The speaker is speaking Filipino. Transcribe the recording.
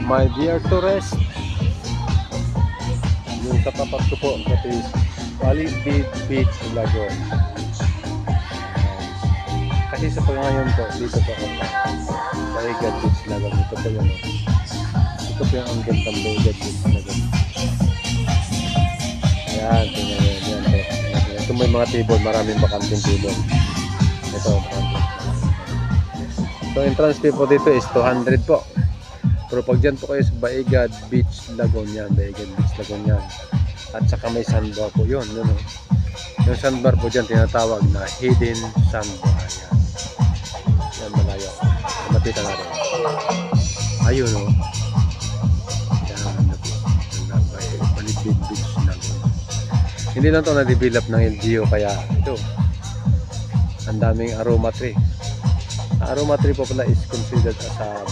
My dear tourist, yung katapat ko po, that is Palibid Beach, Lagoon. Kasi sa pangayon po, dito po ako Baigad Beach, Lagoon. Ito po yun. Ito po yung ang gandang Baigad Beach, Lagoon. Ayan, tingnan yun. Yan po. Ito may mga table, maraming bakanting table. Ito, so entrance fee po dito is 200 po. Pero pag dyan po kayo sa Baigad Beach, Lagoon yan. Baigad Beach, Lagoon yan. At saka may sandbar po yun. Yun, oh. Yung sandbar po dyan tinatawag na hidden sandbar. Yan. Yan malayo. Matitan natin. Ayun o. Yan. Palibid Beach, Lagoon. Hindi lang ito na-develop ng LGU. Kaya ito. Ang daming aroma tree. Aroma tree po pala is considered as a